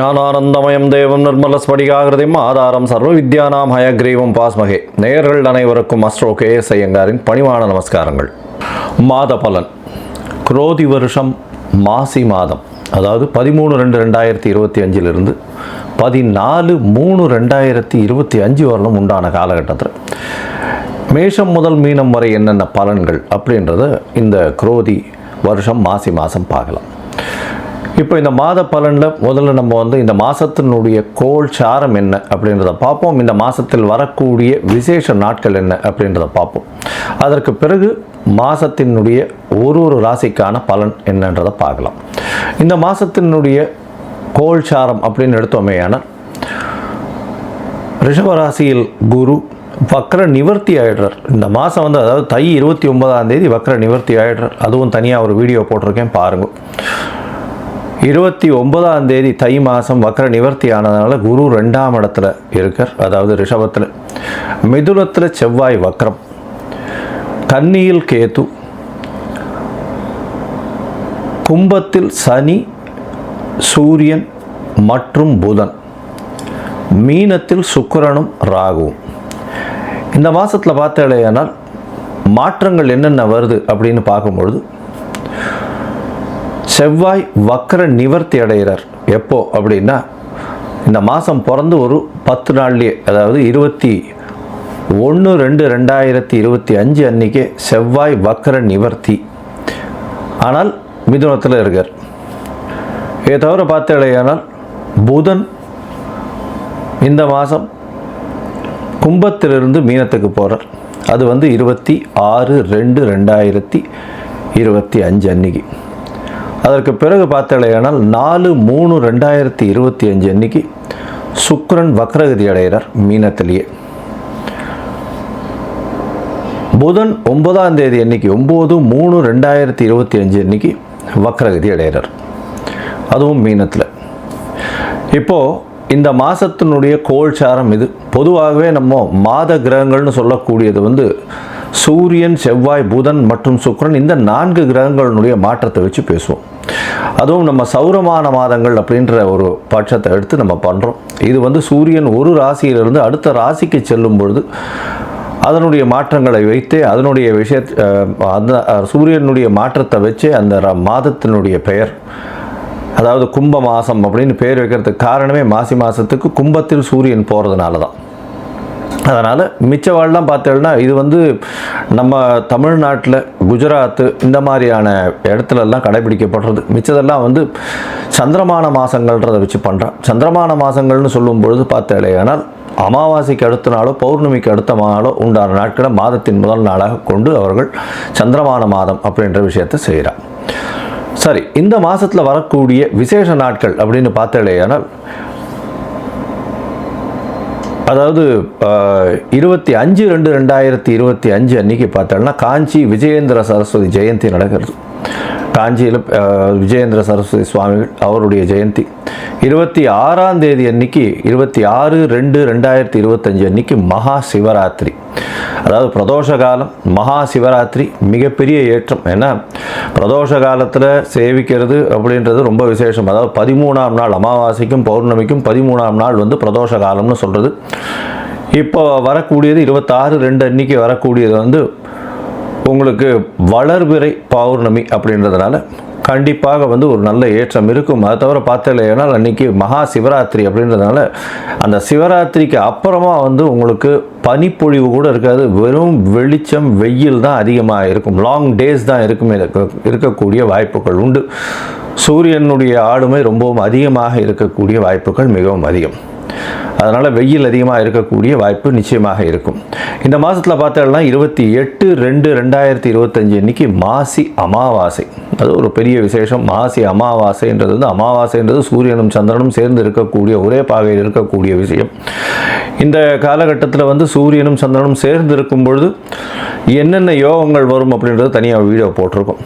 ஞானானந்தமயம் தேவம் நிர்மலஸ்படிகாகிருதிம் ஆதாரம் சர்வ வித்யானாம் ஹயக்ரீவம் பாஸ்மகே. நேயர்கள் அனைவருக்கும் அஸ்ட்ரோ KS ஐயங்காரின் பணிவான நமஸ்காரங்கள். மாத பலன். குரோதி வருஷம் மாசி மாதம், அதாவது 13/2/2025 14/3/2025 வரலும் உண்டான காலகட்டத்தில் மேஷம் முதல் மீனம் வரை என்னென்ன பலன்கள் அப்படின்றத இந்த குரோதி வருஷம் மாசி மாதம் பார்க்கலாம். இப்போ இந்த மாத பலனில் முதல்ல நம்ம இந்த மாதத்தினுடைய கோள் சாரம் என்ன அப்படின்றத பார்ப்போம். இந்த மாதத்தில் வரக்கூடிய விசேஷ நாட்கள் என்ன அப்படின்றத பார்ப்போம். அதற்கு பிறகு மாதத்தினுடைய ஒரு ராசிக்கான பலன் என்னன்றதை பார்க்கலாம். இந்த மாதத்தினுடைய கோள் சாரம் அப்படின்னு எடுத்தோமேயான ரிஷபராசியில் குரு வக்ர நிவர்த்தி ஆயிடுறார். இந்த மாதம் அதாவது தை 29ஆம் தேதி வக்ர நிவர்த்தி ஆயிடுறார். அதுவும் தனியாக ஒரு வீடியோ போட்டிருக்கேன், பாருங்கள். 29ஆம் தேதி தை மாதம் வக்ர நிவர்த்தி ஆனதுனால குரு 2ஆம் இடத்துல இருக்கார், அதாவது ரிஷபத்தில். மிதுனத்தில் செவ்வாய் வக்ரம், கன்னியில் கேது, கும்பத்தில் சனி, சூரியன் மற்றும் புதன், மீனத்தில் சுக்கிரனும் ராகுவும். இந்த மாதத்தில் பார்த்தாலேயானால் மாற்றங்கள் என்னென்ன வருது அப்படின்னு பார்க்கும்பொழுது, செவ்வாய் வக்ர நிவர்த்தி அடைகிறார். எப்போ அப்படின்னா இந்த மாதம் பிறந்து ஒரு 10 நாள்லேயே, அதாவது 21/2/2025 அன்றைக்கே செவ்வாய் வக்ர நிவர்த்தி. ஆனால் மிதுனத்தில் இருக்கார். இதை தவிர பார்த்தாலேயானால் புதன் இந்த மாதம் கும்பத்திலிருந்து மீனத்துக்கு போகிறார். அது 26/2/2025 அன்னைக்கு. அதற்கு பிறகு பார்த்தாலேயானால் 4/3/2025 அன்னைக்கு சுக்கிரன் வக்ரகதி அடைகிறார் மீனத்திலேயே. புதன் 9ஆம் தேதி அன்னைக்கு 9/3/2025 அன்னைக்கு வக்ரகதி அடைகிறார், அதுவும் மீனத்தில். இப்போது இந்த மாதத்தினுடைய கோள்சாரம் இது. பொதுவாகவே நம்ம மாத கிரகங்கள்னு சொல்லக்கூடியது சூரியன், செவ்வாய், புதன் மற்றும் சுக்கிரன், இந்த 4 கிரகங்களுடைய மாற்றத்தை வச்சு பேசுவோம். அதுவும் நம்ம சௌரமான மாதங்கள் அப்படின்ற ஒரு பட்சத்தை எடுத்து நம்ம பண்ணுறோம். இது சூரியன் ஒரு ராசியிலிருந்து அடுத்த ராசிக்கு செல்லும் பொழுது அதனுடைய மாற்றங்களை வைத்தே அதனுடைய அந்த சூரியனுடைய மாற்றத்தை வச்சே அந்த மாதத்தினுடைய பெயர், அதாவது கும்ப மாதம் அப்படின்னு பேர் வைக்கிறதுக்கு காரணமே மாசி மாதத்துக்கு கும்பத்தில் சூரியன் போகிறதுனால தான். அதனால் மிச்சவாழ்லாம் பார்த்தோம்னா இது நம்ம தமிழ்நாட்டில் குஜராத்து இந்த மாதிரியான இடத்துலலாம் கடைபிடிக்கப்படுறது. மிச்சதெல்லாம் சந்திரமான மாதங்கள்ன்றதை வச்சு பண்ணுறான். சந்திரமான மாதங்கள்னு சொல்லும்பொழுது பார்த்தாலேயானால் அமாவாசைக்கு அடுத்த நாளோ பௌர்ணமிக்கு அடுத்த நாளோ உண்டான நாட்களை மாதத்தின் முதல் நாளாக கொண்டு அவர்கள் சந்திரமான மாதம் அப்படின்ற விஷயத்தை செய்கிறார். சரி, இந்த மாதத்தில் வரக்கூடிய விசேஷ நாட்கள் அப்படின்னு பார்த்தாலேயானால், அதாவது 25/2/2025 அன்றைக்கி பார்த்தோம்னா காஞ்சி விஜயேந்திர சரஸ்வதி ஜெயந்தி நடக்கிறது. காஞ்சியில் விஜயேந்திர சரஸ்வதி சுவாமிகள் அவருடைய ஜெயந்தி. 26ஆம் தேதி அன்னைக்கு 26/2/2025 அன்னைக்கு மகா சிவராத்திரி, அதாவது பிரதோஷ காலம். மகா சிவராத்திரி மிகப்பெரிய ஏற்றம். ஏன்னா பிரதோஷ காலத்தில் சேவிக்கிறது அப்படின்றது ரொம்ப விசேஷம். அதாவது 13ஆம் நாள் அமாவாசைக்கும் பௌர்ணமிக்கும் 13ஆம் நாள் பிரதோஷ காலம்னு சொல்கிறது. இப்போ வரக்கூடியது 26/2 அன்னைக்கு வரக்கூடியது உங்களுக்கு வளர்பிறை பௌர்ணமி அப்படின்றதுனால கண்டிப்பாக ஒரு நல்ல ஏற்றம் இருக்கும். அதை தவிர பார்த்தாலேனால் அன்றைக்கி மகா சிவராத்திரி அப்படின்றதுனால அந்த சிவராத்திரிக்கு அப்புறமா உங்களுக்கு பனிப்பொழிவு கூட இருக்காது. வெறும் வெளிச்சம், வெயில் தான் அதிகமாக இருக்கும். லாங் டேஸ் தான் இருக்கக்கூடிய வாய்ப்புகள் உண்டு. சூரியனுடைய ஆளுமை ரொம்பவும் அதிகமாக இருக்கக்கூடிய வாய்ப்புகள் மிகவும் அதிகம். அதனால் வெயில் அதிகமாக இருக்கக்கூடிய வாய்ப்பு நிச்சயமாக இருக்கும். இந்த மாதத்தில் பார்த்தோம்னா 28/2/2025 அன்றைக்கி மாசி அமாவாசை. அது ஒரு பெரிய விசேஷம். மாசி அமாவாசைன்றது அமாவாசைன்றது சூரியனும் சந்திரனும் சேர்ந்து இருக்கக்கூடிய ஒரே பாகையில் இருக்கக்கூடிய விஷயம். இந்த காலகட்டத்தில் சூரியனும் சந்திரனும் சேர்ந்து இருக்கும் பொழுது என்னென்ன யோகங்கள் வரும் அப்படின்றது தனியாக வீடியோ போட்டிருக்கோம்,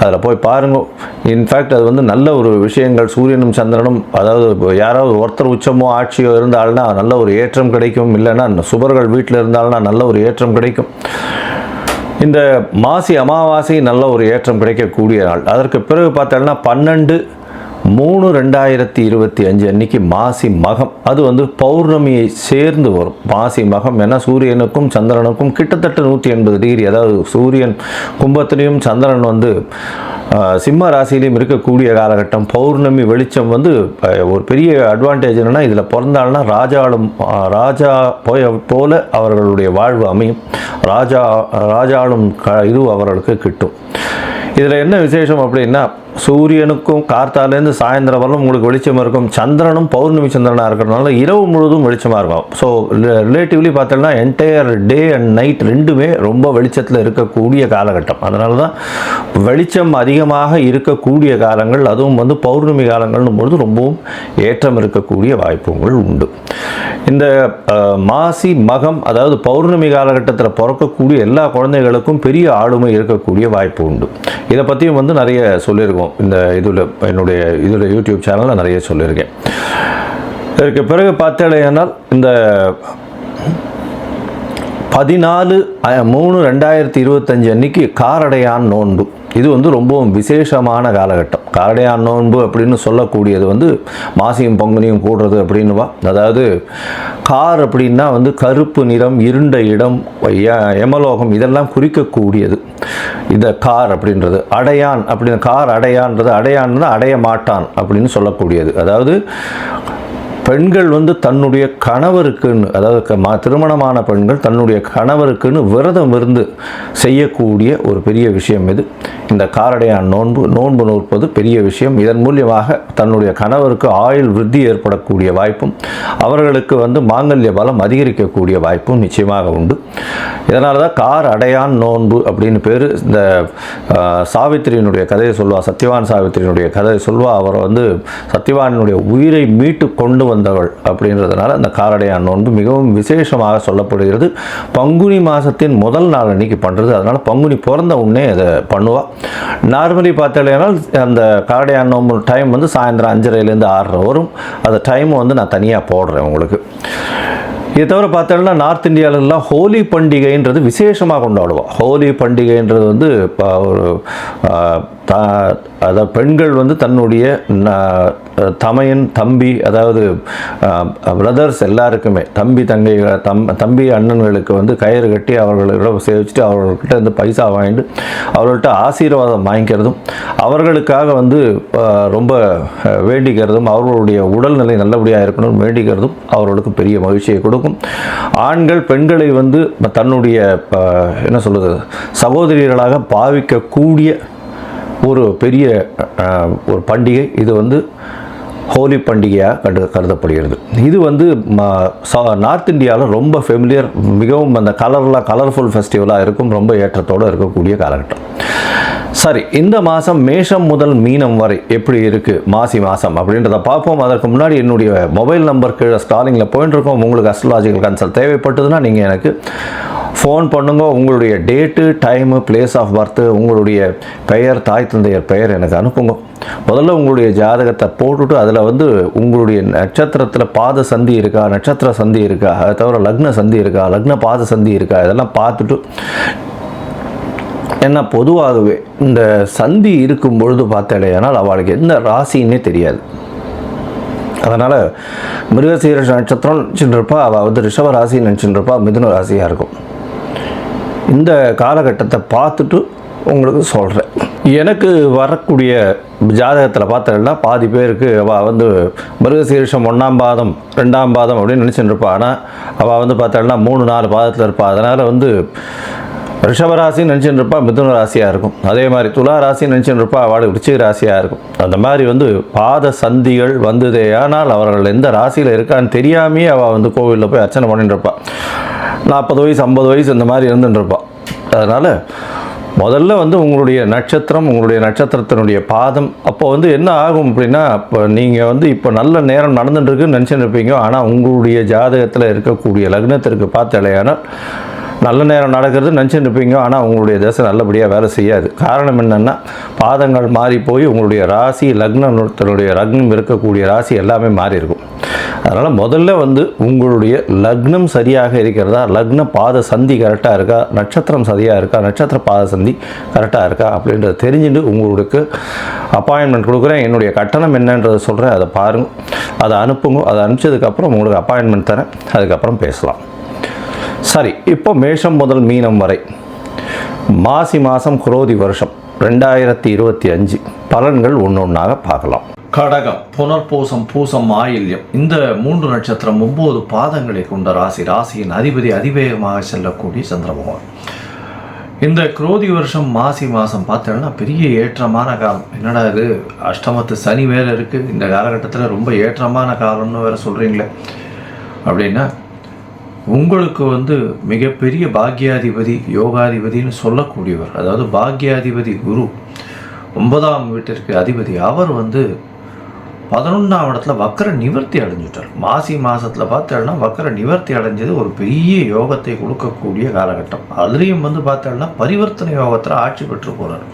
அதில் போய் பாருங்க. இன்ஃபேக்ட் அது நல்ல ஒரு விஷயங்கள். சூரியனும் சந்திரனும், அதாவது யாராவது ஒருத்தர் உச்சமோ ஆட்சியோ இருந்தால்னா நல்ல ஒரு ஏற்றம் கிடைக்கும். இல்லைன்னா சுபர்கள் வீட்டில் இருந்தால்னா நல்ல ஒரு ஏற்றம் கிடைக்கும். இந்த மாசி அமாவாசை நல்ல ஒரு ஏற்றம் கிடைக்கக்கூடிய நாள். அதற்கு பிறகு பார்த்தோம்னா 12 3/2025 அன்னைக்கு மாசி மகம், அது வந்து பௌர்ணமியை சேர்ந்து வரும். மாசி மகம் ஏன்னா சூரியனுக்கும் சந்திரனுக்கும் கிட்டத்தட்ட 180 டிகிரி, அதாவது சூரியன் கும்பத்திலையும் சந்திரன் வந்து சிம்ம ராசியிலையும் இருக்கக்கூடிய காலகட்டம். பௌர்ணமி வெளிச்சம் வந்து ஒரு பெரிய அட்வான்டேஜ் என்னென்னா, இதில் பிறந்தாள்னா ராஜா போல அவர்களுடைய வாழ்வு அமையும். ராஜாளும் இது அவர்களுக்கு கிட்டும். இதில் என்ன விசேஷம் அப்படின்னா, சூரியனுக்கும் கார்த்தாலேருந்து சாயந்தரம் வரலும் உங்களுக்கு வெளிச்சமாக இருக்கும். சந்திரனும் பௌர்ணமி சந்திரனாக இருக்கிறதுனால இரவு முழுவதும் வெளிச்சமாக இருக்கும். ஸோ ரிலேட்டிவ்லி பார்த்தோம்னா என்டையர் டே அண்ட் நைட் ரெண்டுமே ரொம்ப வெளிச்சத்தில் இருக்கக்கூடிய காலகட்டம். அதனால தான் வெளிச்சம் அதிகமாக இருக்கக்கூடிய காலங்கள், அதுவும் வந்து பௌர்ணமி காலங்கள்னும் பொழுது ரொம்பவும் ஏற்றம் இருக்கக்கூடிய வாய்ப்புகள் உண்டு. இந்த மாசி மகம், அதாவது பௌர்ணமி காலகட்டத்தில் பிறக்கக்கூடிய எல்லா குழந்தைகளுக்கும் பெரிய ஆளுமை இருக்கக்கூடிய வாய்ப்பு உண்டு. இதை பற்றியும் வந்து நிறைய சொல்லியிருக்கோம். இந்த என்னுடைய யூடியூப் சேனலில் நிறைய சொல்லியிருக்கேன். இதற்கு பிறகு பார்த்தேனால் இந்த 14/3/2025 அன்னைக்கு காரடையான் நோன்பு, இது வந்து ரொம்பவும் விசேஷமான காலகட்டம். காரடையான் நோன்பு அப்படின்னு சொல்லக்கூடியது வந்து மாசியும் பங்குனியும் கூடுறது அப்படின்னுவா. அதாவது கார் அப்படின்னா வந்து கருப்பு நிறம், இருண்ட இடம், யமலோகம் இதெல்லாம் குறிக்கக்கூடியது இந்த கார் அப்படின்றது. அடையான் அப்படின்னு, கார் அடையான்றது, அடையான்னு அடைய மாட்டான் அப்படின்னு சொல்லக்கூடியது. அதாவது பெண்கள் வந்து தன்னுடைய கணவருக்குன்னு, அதாவது திருமணமான பெண்கள் தன்னுடைய கணவருக்குன்னு விரதம் இருந்து செய்யக்கூடிய ஒரு பெரிய விஷயம் இது. இந்த காரடையான் நோன்பு நோற்பது பெரிய விஷயம். இதன் மூலியமாக தன்னுடைய கணவருக்கு ஆயுள் விருத்தி ஏற்படக்கூடிய வாய்ப்பும், அவர்களுக்கு வந்து மாங்கல்ய பலம் அதிகரிக்கக்கூடிய வாய்ப்பும் நிச்சயமாக உண்டு. இதனால தான் கார் அடையான் நோன்பு அப்படின்னு பேர். இந்த சாவித்திரியினுடைய கதையை சொல்வா, சத்யவான் சாவித்திரியினுடைய கதையை சொல்வா. அவர் வந்து சத்யவானுடைய உயிரை மீட்டு கொண்டு வந்தவள் அப்படின்றதுனால அந்த காரடையான் நோன்பு மிகவும் விசேஷமாக சொல்லப்படுகிறது. பங்குனி மாதத்தின் முதல் நாள் அன்னைக்கு பண்ணுறது. அதனால் பங்குனி பிறந்த உடனே அதை பண்ணுவாள். நார்மலி பார்த்தாலேனால் அந்த காரடையான் நோன்பு டைம் வந்து சாயந்தரம் 5:30லேருந்து 6:30 வரும். அந்த டைம் வந்து நான் தனியாக போடுறேன் உங்களுக்கு. இதை தவிர பார்த்தோம்னா நார்த் இந்தியாவிலலாம் ஹோலி பண்டிகைன்றது விசேஷமாக கொண்டாடுவோம். ஹோலி பண்டிகைன்றது வந்து ஒரு அதாவது பெண்கள் வந்து தன்னுடைய தமையன் தம்பி, அதாவது பிரதர்ஸ் எல்லாருக்குமே, தம்பி அண்ணன்களுக்கு வந்து கயிறு கட்டி அவர்களிடம் சேவிச்சுட்டு அவர்கள்கிட்ட வந்து பைசா வாங்கிட்டு அவர்கள்ட்ட ஆசீர்வாதம் வாங்கிக்கிறதும், அவர்களுக்காக வந்து ரொம்ப வேண்டிக்கிறதும், அவர்களுடைய உடல்நிலை நல்லபடியாக இருக்கணும்னு வேண்டிக்கிறதும் அவர்களுக்கு பெரிய மகிழ்ச்சியை கொடுக்கும். ஆண்கள் பெண்களை வந்து தன்னுடைய என்ன சொல்வது சகோதரிகளாக பாவிக்கக்கூடிய ஒரு பெரிய ஒரு பண்டிகை இது வந்து ஹோலி பண்டிகையாக கருதப்படுகிறது. இது வந்து நார்த் இந்தியாவில் ரொம்ப ஃபெமிலியர், மிகவும் அந்த கலர்ஃபுல் ஃபெஸ்டிவலாக இருக்கும், ரொம்ப ஏற்றத்தோடு இருக்கக்கூடிய காலகட்டம். சரி, இந்த மாதம் மேஷம் முதல் மீனம் வரை எப்படி இருக்குது மாசி மாதம் அப்படின்றத பார்ப்போம். அதற்கு முன்னாடி என்னுடைய மொபைல் நம்பர் கீழே ஸ்டாலிங்கில் போயிட்டு இருக்கோம். உங்களுக்கு அஸ்ட்ராலஜிக்கல் கன்சல்ட் தேவைப்பட்டதுன்னா நீங்கள் எனக்கு ஃபோன் பண்ணுங்க. உங்களுடைய date, time, place of birth, உங்களுடைய பெயர், தாய் தந்தையர் பெயர் எனக்கு அனுப்புங்க. முதல்ல உங்களுடைய ஜாதகத்தை போட்டுட்டு அதில் வந்து உங்களுடைய நட்சத்திரத்தில் பாத சந்தி இருக்கா, நட்சத்திர சந்தி இருக்கா, அதை தவிர லக்ன சந்தி இருக்கா, லக்ன பாத சந்தி இருக்கா, இதெல்லாம் பார்த்துட்டு, ஏன்னா பொதுவாகவே இந்த சந்தி இருக்கும் பொழுது பார்த்தாலேயானால் அவளுக்கு எந்த ராசின்னே தெரியாது. அதனால் மிருகசீரிஷ நட்சத்திரம் நினச்சிட்டுருப்பா, அவள் வந்து ரிஷப ராசி நினச்சிட்டுருப்பா, மிதுன ராசியாக இருக்கும். இந்த காலகட்டத்தை பார்த்துட்டு உங்களுக்கு சொல்கிறேன். எனக்கு வரக்கூடிய ஜாதகத்தில் பார்த்தா பாதி பேருக்கு அவள் வந்து மிருகசீரிஷம் 1ஆம் பாதம் 2ஆம் பாதம் அப்படின்னு நினச்சிட்டு இருப்பா. ஆனால் அவள் வந்து பார்த்தாள்னா 3-4 பாதத்தில் இருப்பாள். அதனால் வந்து ரிஷபராசி நினச்சிட்டு இருப்பா, மிதுன ராசியாக இருக்கும். அதே மாதிரி துலா ராசி நினச்சிட்டு இருப்பா, அவளுக்கு விருச்சிக ராசியாக இருக்கும். அந்த மாதிரி வந்து பாத சந்திகள் வந்ததே ஆனால் அவர்கள் எந்த ராசியில் இருக்கான்னு தெரியாமையே அவள் வந்து கோவிலில் போய் அர்ச்சனை பண்ணிட்டு இருப்பாள். 40 வயசு 50 வயசு இந்த மாதிரி இருந்துட்டு இருப்பாள். அதனால் முதல்ல வந்து உங்களுடைய நட்சத்திரம், உங்களுடைய நட்சத்திரத்தினுடைய பாதம், அப்போ வந்து என்ன ஆகும் அப்படின்னா, இப்போ நீங்கள் வந்து இப்போ நல்ல நேரம் நடந்துட்டுருக்குன்னு நினச்சிட்டு இருப்பீங்க. ஆனால் உங்களுடைய ஜாதகத்தில் இருக்கக்கூடிய லக்னத்திற்கு பார்த்தாலேயானால் நல்ல நேரம் நடக்கிறது நினச்சிட்டு இருப்பீங்க. ஆனால் உங்களுடைய தசை நல்லபடியாக வேலை செய்யாது. காரணம் என்னென்னா, பாதங்கள் மாறி போய் உங்களுடைய ராசி, லக்னத்தினுடைய லக்னம் இருக்கக்கூடிய ராசி எல்லாமே மாறி இருக்கும். அதனால் முதல்ல வந்து உங்களுடைய லக்னம் சரியாக இருக்கிறதா, லக்ன பாத சந்தி கரெக்டாக இருக்கா, நட்சத்திரம் சரியாக இருக்கா, நட்சத்திர பாத சந்தி கரெக்டாக இருக்கா அப்படின்றத தெரிஞ்சுட்டு உங்களுக்கு அப்பாயின்மெண்ட் கொடுக்குறேன். என்னுடைய கட்டணம் என்னன்றதை சொல்கிறேன், அதை பாருங்கள், அதை அனுப்புங்க. அதை அனுப்பிச்சதுக்கப்புறம் உங்களுக்கு அப்பாயின்மெண்ட் தரேன், அதுக்கப்புறம் பேசலாம். சரி, இப்போ மேஷம் முதல் மீனம் வரை மாசி மாதம் குரோதி வருஷம் 2025 பலன்கள் ஒன்று ஒன்றாக பார்க்கலாம். கடகம், புனர்பூசம், பூசம், ஆயில்யம், இந்த 3 நட்சத்திரம் 9 பாதங்களை கொண்ட ராசி. ராசியின் அதிபதி அதிவேகமாக செல்லக்கூடிய சந்திரபகவான். இந்த குரோதி வருஷம் மாசி மாதம் பார்த்தோன்னா பெரிய ஏற்றமான காலம். என்னடா இது, அஷ்டமத்து சனி வேறு இருக்குது, இந்த காலகட்டத்தில் ரொம்ப ஏற்றமான காலம்னு வேறு சொல்கிறீங்களே அப்படின்னா, உங்களுக்கு வந்து மிகப்பெரிய பாக்யாதிபதி யோகாதிபதினு சொல்லக்கூடியவர், அதாவது பாக்யாதிபதி குரு 9ஆம் வீட்டிற்கு அதிபதி, அவர் வந்து 11ஆம் இடத்துல வக்கர நிவர்த்தி அடைஞ்சிட்டார். மாசி மாதத்தில் பார்த்தோன்னா வக்கர நிவர்த்தி அடைஞ்சது ஒரு பெரிய யோகத்தை கொடுக்கக்கூடிய காலகட்டம். அதுலேயும் வந்து பார்த்தோன்னா பரிவர்த்தனை யோகத்தில் ஆட்சி பெற்று போகிறார்.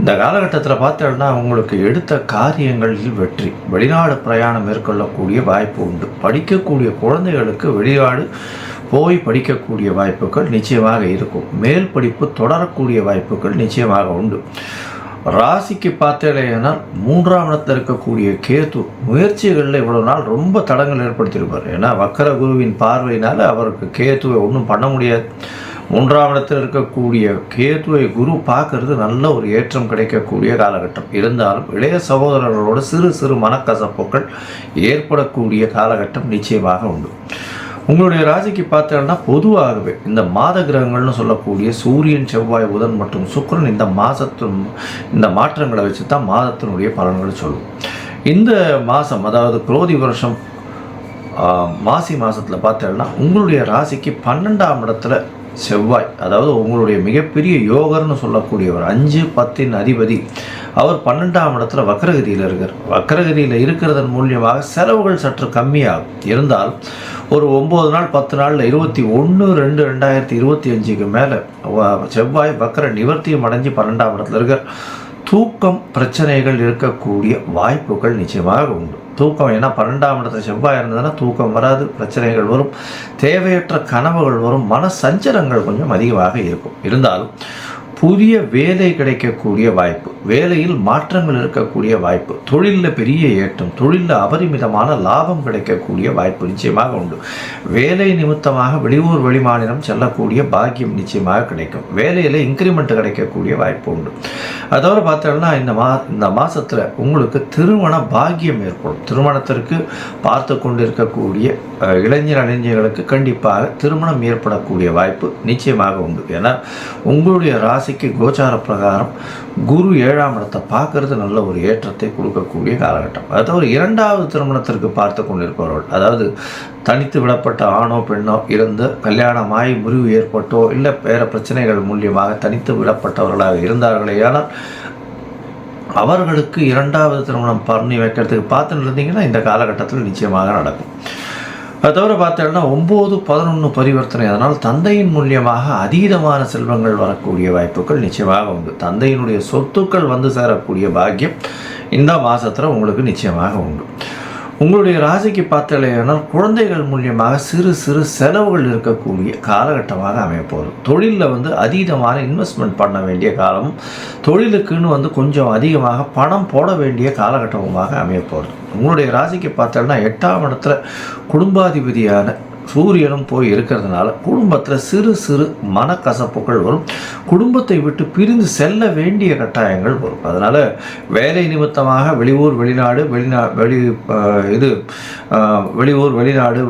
இந்த காலகட்டத்தில் பார்த்தோன்னா உங்களுக்கு எடுத்த காரியங்களில் வெற்றி, வெளிநாடு பிரயாணம் மேற்கொள்ளக்கூடிய வாய்ப்பு உண்டு. படிக்கக்கூடிய குழந்தைகளுக்கு வெளிநாடு போய் படிக்கக்கூடிய வாய்ப்புகள் நிச்சயமாக இருக்கும். மேல் படிப்பு தொடரக்கூடிய வாய்ப்புகள் நிச்சயமாக உண்டு. ராசிக்கு பார்த்தேன்னா 3ஆம் இடத்தில் இருக்கக்கூடிய கேது முயற்சிகளில் இவ்வளோ நாள் ரொம்ப தடங்கள் ஏற்படுத்தியிருப்பார். ஏன்னா வக்கர குருவின் பார்வையினால் அவருக்கு கேதுவை ஒன்றும் பண்ண முடியாது. 3ஆம் இடத்தில் இருக்கக்கூடிய கேதுவை குரு பார்க்கறது நல்ல ஒரு ஏற்றம் கிடைக்கக்கூடிய காலகட்டம். இருந்தாலும் இளைய சகோதரர்களோட சிறு சிறு மனக்கசப்புகள் ஏற்படக்கூடிய காலகட்டம் நிச்சயமாக உண்டு. உங்களுடைய ராசிக்கு பார்த்தோன்னா பொதுவாகவே இந்த மாத கிரகங்கள்னு சொல்லக்கூடிய சூரியன், செவ்வாய், புதன் மற்றும் சுக்கிரன் இந்த மாற்றங்களை வச்சு தான் மாதத்தினுடைய பலன்களை சொல்லும். இந்த மாதம், அதாவது குரோதி வருஷம் மாசி மாதத்தில் பார்த்தோன்னா உங்களுடைய ராசிக்கு 12ஆம் இடத்துல செவ்வாய், அதாவது உங்களுடைய மிகப்பெரிய யோகர்னு சொல்லக்கூடியவர் 5, 10 அதிபதி, அவர் 12ஆம் இடத்துல வக்கரகதியில் இருக்கார். வக்கரகதியில் இருக்கிறதன் மூலியமாக செலவுகள் சற்று கம்மியாகும். இருந்தால் ஒரு 9 நாள் 10 நாளில் 21/2/2025க்கு மேலே செவ்வாய் வக்கர நிவர்த்தியும் அடைஞ்சு 12ஆம் இடத்துல இருக்கார். தூக்கம் பிரச்சனைகள் இருக்கக்கூடிய வாய்ப்புகள் நிச்சயமாக உண்டு. தூக்கம், ஏன்னா 12ஆம் இடத்துல செவ்வாய் இருந்ததுன்னா தூக்கம் வராது, பிரச்சனைகள் வரும், தேவையற்ற கனவுகள் வரும், மன சஞ்சலங்கள் கொஞ்சம் அதிகமாக இருக்கும். இருந்தாலும் புதிய வேலை கிடைக்கக்கூடிய வாய்ப்பு, வேலையில் மாற்றங்கள் இருக்கக்கூடிய வாய்ப்பு, தொழிலில் பெரிய ஏற்றம், தொழிலில் அபரிமிதமான லாபம் கிடைக்கக்கூடிய வாய்ப்பு நிச்சயமாக உண்டு. வேலை நிமித்தமாக வெளியூர் வெளிமாநிலம் செல்லக்கூடிய பாக்கியம் நிச்சயமாக கிடைக்கும். வேலையில் இன்க்ரிமெண்ட் கிடைக்கக்கூடிய வாய்ப்பு உண்டு. அதோட பார்த்தோம்னா இந்த மாதத்தில் உங்களுக்கு திருமண பாக்கியம் ஏற்படும். திருமணத்திற்கு பார்த்து கொண்டு இருக்கக்கூடிய இளைஞர்களுக்கு கண்டிப்பாக திருமணம் ஏற்படக்கூடிய வாய்ப்பு நிச்சயமாக உண்டு. ஏன்னா உங்களுடைய ராசிக்கு கோச்சார பிரகாரம் குரு 7ஆம் இடத்தை பார்க்கறது நல்ல ஒரு ஏற்றத்தை கொடுக்கக்கூடிய காலகட்டம். அதாவது 2வது திருமணத்திற்கு பார்த்து கொண்டிருப்பவர்கள், அதாவது தனித்து விடப்பட்ட ஆணோ பெண்ணோ இருந்து கல்யாணமாய் முறிவு ஏற்பட்டோ இல்லை வேறு பிரச்சனைகள் மூலியமாக தனித்து விடப்பட்டவர்களாக இருந்தார்களே, ஆனால் அவர்களுக்கு 2வது திருமணம் பண்ணி வைக்கிறதுக்கு பார்த்துன்னு இருந்தீங்கன்னா இந்த காலகட்டத்தில் நிச்சயமாக நடக்கும். அது தவிர பார்த்தோம்னா 9, 11 பரிவர்த்தனை, அதனால் தந்தையின் மூலியமாக அதீதமான செல்வங்கள் வரக்கூடிய வாய்ப்புகள் நிச்சயமாக உண்டு. தந்தையினுடைய சொத்துக்கள் வந்து சேரக்கூடிய பாக்கியம் இந்த மாதத்தில் உங்களுக்கு நிச்சயமாக உண்டு. உங்களுடைய ராசிக்கு பார்த்தலையானால் குழந்தைகள் மூலியமாக சிறு சிறு செலவுகள் இருக்கக்கூடிய காலகட்டமாக அமையப்போகுது. தொழிலில் வந்து அதீதமான இன்வெஸ்ட்மெண்ட் பண்ண வேண்டிய காலமும், தொழிலுக்குன்னு வந்து கொஞ்சம் அதிகமாக பணம் போட வேண்டிய காலகட்டமாக அமையப்போகுது. உங்களுடைய ராசிக்கு பார்த்தோன்னா 8ஆம் இடத்துல குடும்பாதிபதியான சூரியனும் போய் இருக்கிறதுனால குடும்பத்தில் சிறு சிறு மனக்கசப்புகள் வரும். குடும்பத்தை விட்டு பிரிந்து செல்ல வேண்டிய கட்டாயங்கள் வரும். அதனால் வேலை நிமித்தமாக வெளியூர் வெளிநாடு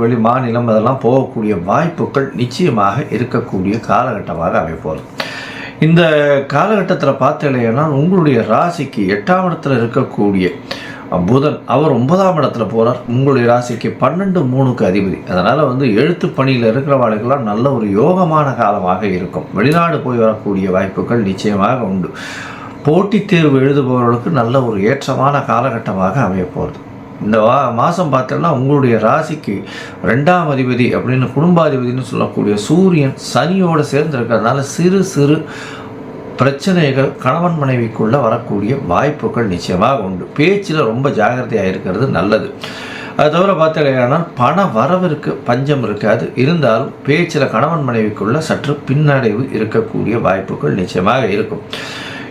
வெளி மாநிலம் அதெல்லாம் போகக்கூடிய வாய்ப்புகள் நிச்சயமாக இருக்கக்கூடிய காலகட்டமாக அமைப்போம். இந்த காலகட்டத்தில் பார்த்தீங்கன்னா உங்களுடைய ராசிக்கு 8ஆம் இடத்துல இருக்கக்கூடிய புதன் அவர் 9ஆம் இடத்துல போகிறார். உங்களுடைய ராசிக்கு 12/3க்கு அதிபதி. அதனால் வந்து எழுத்து பணியில் இருக்கிறவர்களுக்கெல்லாம் நல்ல ஒரு யோகமான காலமாக இருக்கும். வெளிநாடு போய் வரக்கூடிய வாய்ப்புகள் நிச்சயமாக உண்டு. போட்டித் தேர்வு எழுதுபவர்களுக்கு நல்ல ஒரு ஏற்றமான காலகட்டமாக அமையப்போகிறது. இந்த மாதம் பார்த்தோன்னா உங்களுடைய ராசிக்கு 2ஆம் அதிபதி அப்படின்னு குடும்பாதிபதினு சொல்லக்கூடிய சூரியன் சனியோடு சேர்ந்திருக்கிறதுனால சிறு சிறு பிரச்சனைகள் கணவன் மனைவிக்குள்ளே வரக்கூடிய வாய்ப்புகள் நிச்சயமாக உண்டு. பேச்சில் ரொம்ப ஜாகிரதையாக இருக்கிறது நல்லது. அது தவிர பார்த்தீங்கன்னா பண வரவிற்கு பஞ்சம் இருக்காது. இருந்தாலும் பேச்சில் கணவன் மனைவிக்குள்ள சற்று பின்னடைவு இருக்கக்கூடிய வாய்ப்புகள் நிச்சயமாக இருக்கும்.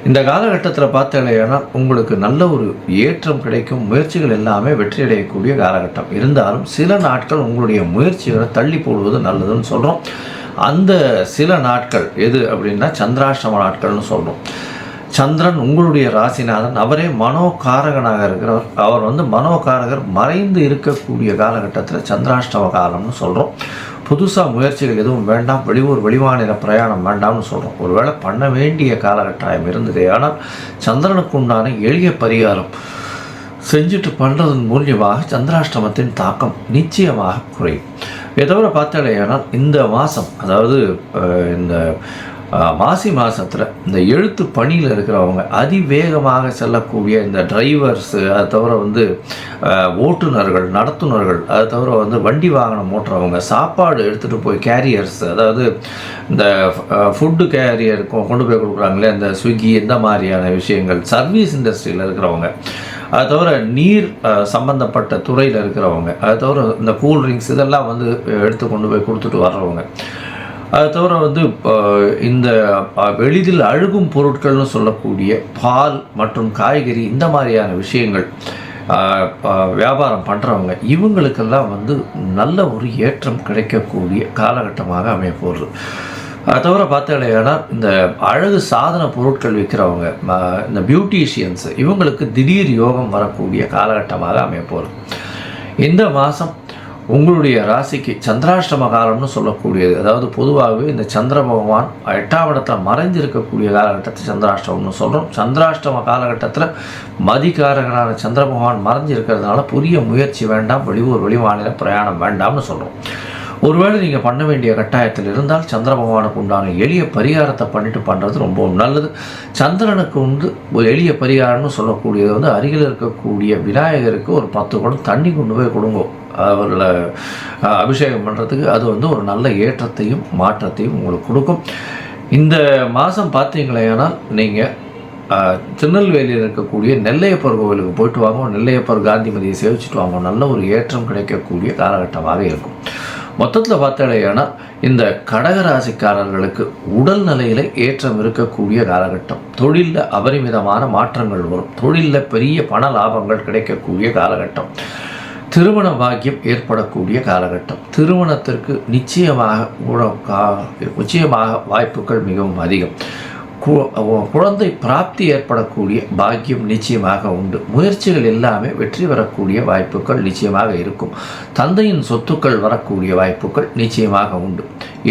இந்த காலகட்டத்தில் பார்த்தீங்கன்னா உங்களுக்கு நல்ல ஒரு ஏற்றம் கிடைக்கும். முயற்சிகள் எல்லாமே வெற்றியடையக்கூடிய காலகட்டம். இருந்தாலும் சில நாட்கள் உங்களுடைய முயற்சிகளை தள்ளி போடுவது நல்லதுன்னு சொல்கிறோம். அந்த சில நாட்கள் எது அப்படின்னா சந்திராஷ்டம நாட்கள்னு சொல்கிறோம். சந்திரன் உங்களுடைய ராசிநாதன், அவரே மனோகாரகனாக இருக்கிறவர். அவர் மனோகாரகர் மறைந்து இருக்கக்கூடிய காலகட்டத்தில் சந்திராஷ்டம காலம்னு சொல்கிறோம். புதுசாக முயற்சிகள் எதுவும் வேண்டாம், வெளியூர் வெளிமாநில பிரயாணம் வேண்டாம்னு சொல்கிறோம். ஒருவேளை பண்ண வேண்டிய காலகட்டாயம் இருந்ததே, ஆனால் சந்திரனுக்கு உண்டான எளிய பரிகாரம் செஞ்சுட்டு பண்ணுறதன் மூலியமாக சந்திராஷ்டமத்தின் தாக்கம் நிச்சயமாக குறையும். இதை தவிர பார்த்தாலேயானால் இந்த மாதம், அதாவது இந்த மாசி மாதத்தில் இந்த எழுத்து பணியில் இருக்கிறவங்க, அதிவேகமாக செல்லக்கூடிய இந்த டிரைவர்ஸு, அதை தவிர ஓட்டுநர்கள், நடத்துனர்கள், அதை தவிர வண்டி வாகனம் ஓட்டுறவங்க, சாப்பாடு எடுத்துகிட்டு போய் கேரியர்ஸ், அதாவது இந்த ஃபுட்டு கேரியர் கொண்டு போய் கொடுக்குறாங்களே இந்த ஸ்விக்கி, இந்த மாதிரியான விஷயங்கள், சர்வீஸ் இண்டஸ்ட்ரியில் இருக்கிறவங்க, அது தவிர நீர் சம்பந்தப்பட்ட துறையில் இருக்கிறவங்க, அது தவிர இந்த கூல்ட்ரிங்க்ஸ் இதெல்லாம் எடுத்து கொண்டு போய் கொடுத்துட்டு வர்றவங்க, அது தவிர இந்த எளிதில் அழுகும் பொருட்கள்னு சொல்லக்கூடிய பால் மற்றும் காய்கறி, இந்த மாதிரியான விஷயங்கள் வியாபாரம் பண்ணுறவங்க, இவங்களுக்கெல்லாம் நல்ல ஒரு ஏற்றம் கிடைக்கக்கூடிய காலகட்டமாக அமையப்போகுது. அது தவிர பார்த்தாலேனா இந்த அழகு சாதன பொருட்கள் விற்கிறவங்க, இந்த பியூட்டிஷியன்ஸ், இவங்களுக்கு திடீர் யோகம் வரக்கூடிய காலகட்டமாக அமையப்போகுது. இந்த மாதம் உங்களுடைய ராசிக்கு சந்திராஷ்டம காலம்னு சொல்லக்கூடியது, அதாவது பொதுவாகவே இந்த சந்திர பகவான் 8ஆம் இடத்தில் மறைந்திருக்கக்கூடிய காலகட்டத்தை சந்திராஷ்டமம்னு சொல்கிறோம். சந்திராஷ்டம காலகட்டத்தில் மதிகாரகனான சந்திர பகவான் மறைஞ்சிருக்கிறதுனால புதிய முயற்சி வேண்டாம், வெளியூர் வெளிமாநில பிரயாணம் வேண்டாம்னு சொல்கிறோம். ஒருவேளை நீங்கள் பண்ண வேண்டிய கட்டாயத்தில் இருந்தால் சந்திர பகவானுக்கு உண்டான எளிய பரிகாரத்தை பண்ணிட்டு பண்ணுறது ரொம்ப நல்லது. சந்திரனுக்கு ஒரு எளிய பரிகாரம்னு சொல்லக்கூடியது அருகில் இருக்கக்கூடிய விநாயகருக்கு ஒரு 10 குடம் தண்ணி கொண்டு போய் கொடுங்க. அவர்களை அபிஷேகம் பண்ணுறதுக்கு அது ஒரு நல்ல ஏற்றத்தையும் மாற்றத்தையும் உங்களுக்கு கொடுக்கும். இந்த மாதம் பார்த்தீங்களேனால் நீங்கள் திருநெல்வேலியில் இருக்கக்கூடிய நெல்லையப்பர் கோவிலுக்கு போயிட்டு வாங்க. நெல்லையப்பர் காந்திமதியை சேவிச்சுட்டு வாங்க. நல்ல ஒரு ஏற்றம் கிடைக்கக்கூடிய காலகட்டமாக இருக்கும். மொத்தத்தில் பார்த்தாலேனா இந்த கடகராசிக்காரர்களுக்கு உடல் நிலையில் ஏற்றம் இருக்கக்கூடிய காலகட்டம். தொழிலில் அபரிமிதமான மாற்றங்கள் வரும். தொழிலில் பெரிய பண லாபங்கள் கிடைக்கக்கூடிய காலகட்டம். திருமண பாக்கியம் ஏற்படக்கூடிய காலகட்டம். திருமணத்திற்கு நிச்சயமாக வாய்ப்புகள் மிகவும் அதிகம். குழந்தை பிராப்தி ஏற்படக்கூடிய பாக்கியம் நிச்சயமாக உண்டு. முயற்சிகள் எல்லாமே வெற்றி பெறக்கூடிய வாய்ப்புகள் நிச்சயமாக இருக்கும். தந்தையின் சொத்துக்கள் வரக்கூடிய வாய்ப்புகள் நிச்சயமாக உண்டு.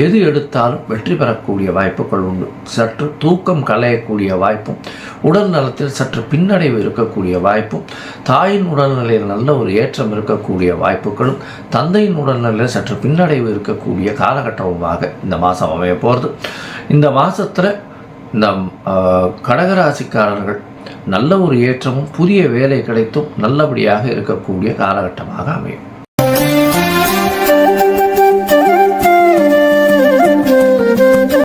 எது எடுத்தாலும் வெற்றி பெறக்கூடிய வாய்ப்புகள் உண்டு. சற்று தூக்கம் களையக்கூடிய வாய்ப்பும், உடல் நலத்தில் சற்று பின்னடைவு இருக்கக்கூடிய வாய்ப்பும், தாயின் உடல்நிலையில் நல்ல ஒரு ஏற்றம் இருக்கக்கூடிய வாய்ப்புகளும், தந்தையின் உடல்நிலையில் சற்று பின்னடைவு இருக்கக்கூடிய காலகட்டமாக இந்த மாதம் அமைய போகிறது. இந்த மாதத்தில் இந்த கடகராசிக்காரர்கள் நல்ல ஒரு ஏற்றமும் புதிய வேலை கிடைத்தும் நல்லபடியாக இருக்கக்கூடிய காலகட்டமாக அமையும்.